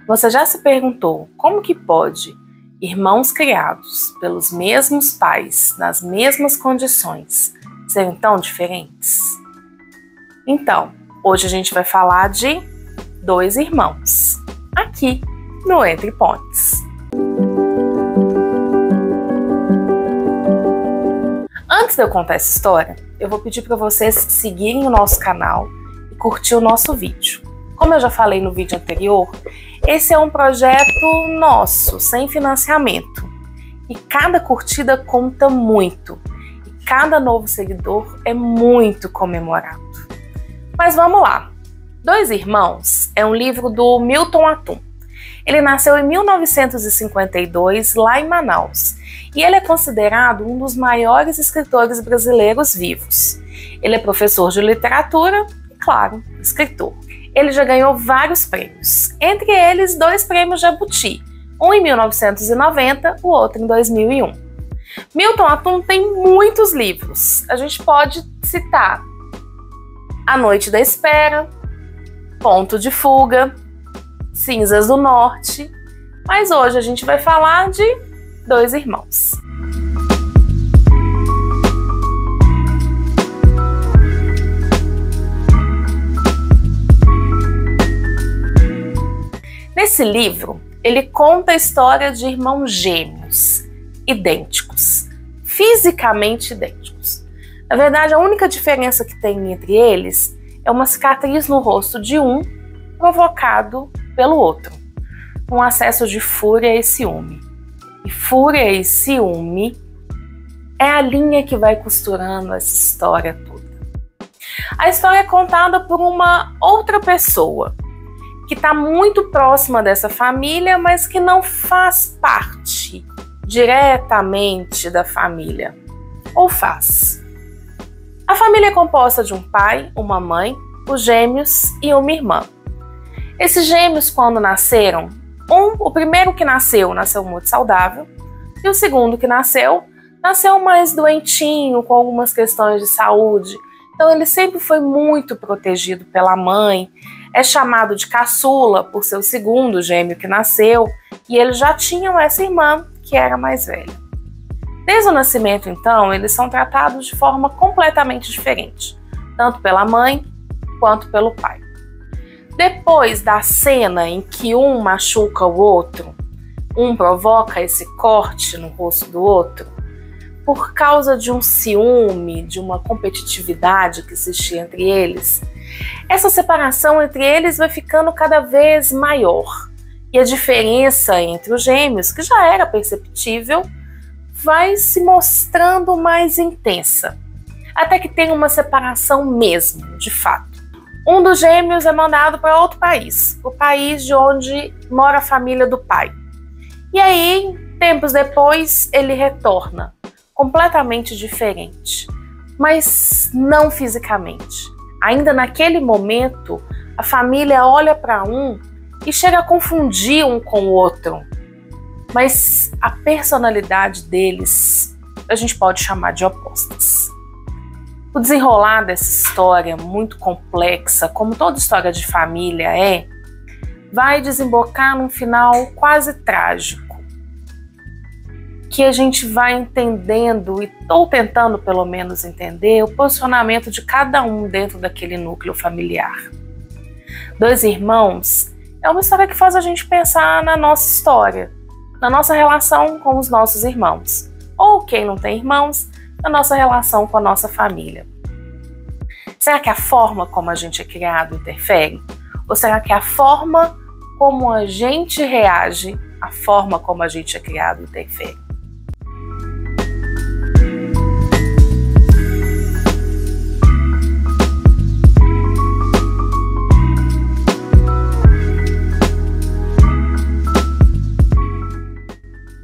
Você já se perguntou como que pode irmãos criados pelos mesmos pais, nas mesmas condições, serem tão diferentes? Então, hoje a gente vai falar de dois irmãos, aqui no Entre Pontes. Antes de eu contar essa história, eu vou pedir para vocês seguirem o nosso canal e curtir o nosso vídeo. Como eu já falei no vídeo anterior, esse é um projeto nosso, sem financiamento. E cada curtida conta muito. E cada novo seguidor é muito comemorado. Mas vamos lá. Dois Irmãos é um livro do Milton Atum. Ele nasceu em 1952, lá em Manaus. E ele é considerado um dos maiores escritores brasileiros vivos. Ele é professor de literatura e, claro, escritor. Ele já ganhou vários prêmios, entre eles 2 prêmios Jabuti, um em 1990, o outro em 2001. Milton Atum tem muitos livros. A gente pode citar A Noite da Espera, Ponto de Fuga, Cinzas do Norte, mas hoje a gente vai falar de Dois Irmãos. Nesse livro, ele conta a história de irmãos gêmeos, idênticos, fisicamente idênticos. Na verdade, a única diferença que tem entre eles é uma cicatriz no rosto de um provocado pelo outro, um acesso de fúria e ciúme. E fúria e ciúme é a linha que vai costurando essa história toda. A história é contada por uma outra pessoa, que está muito próxima dessa família, mas que não faz parte diretamente da família. Ou faz? A família é composta de um pai, uma mãe, os gêmeos e uma irmã. Esses gêmeos, quando nasceram, o primeiro que nasceu muito saudável, e o segundo que nasceu mais doentinho, com algumas questões de saúde. Então ele sempre foi muito protegido pela mãe, é chamado de caçula por seu segundo gêmeo que nasceu, e eles já tinham essa irmã que era mais velha. Desde o nascimento, então, eles são tratados de forma completamente diferente, tanto pela mãe quanto pelo pai. Depois da cena em que um machuca o outro, um provoca esse corte no rosto do outro, por causa de um ciúme, de uma competitividade que existia entre eles, essa separação entre eles vai ficando cada vez maior. E a diferença entre os gêmeos, que já era perceptível, vai se mostrando mais intensa. Até que tem uma separação mesmo, de fato. Um dos gêmeos é mandado para outro país, o país de onde mora a família do pai. E aí, tempos depois, ele retorna, completamente diferente, mas não fisicamente. Ainda naquele momento, a família olha para um e chega a confundir um com o outro. Mas a personalidade deles, a gente pode chamar de opostas. O desenrolar dessa história muito complexa, como toda história de família vai desembocar num final quase trágico, que a gente vai entendendo, e estou tentando pelo menos entender, o posicionamento de cada um dentro daquele núcleo familiar. Dois Irmãos é uma história que faz a gente pensar na nossa história, na nossa relação com os nossos irmãos, ou quem não tem irmãos, na nossa relação com a nossa família. Será que a forma como a gente é criado interfere? Ou será que a forma como a gente reage, a forma como a gente é criado interfere?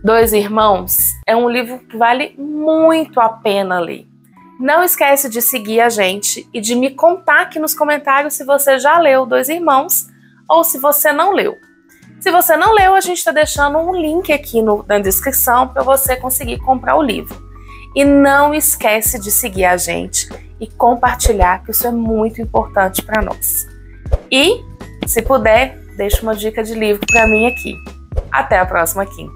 Dois Irmãos é um livro que vale muito a pena ler. Não esquece de seguir a gente e de me contar aqui nos comentários se você já leu Dois Irmãos ou se você não leu. Se você não leu, a gente está deixando um link aqui na descrição para você conseguir comprar o livro. E não esquece de seguir a gente e compartilhar, que isso é muito importante para nós. E, se puder, deixa uma dica de livro para mim aqui. Até a próxima quinta.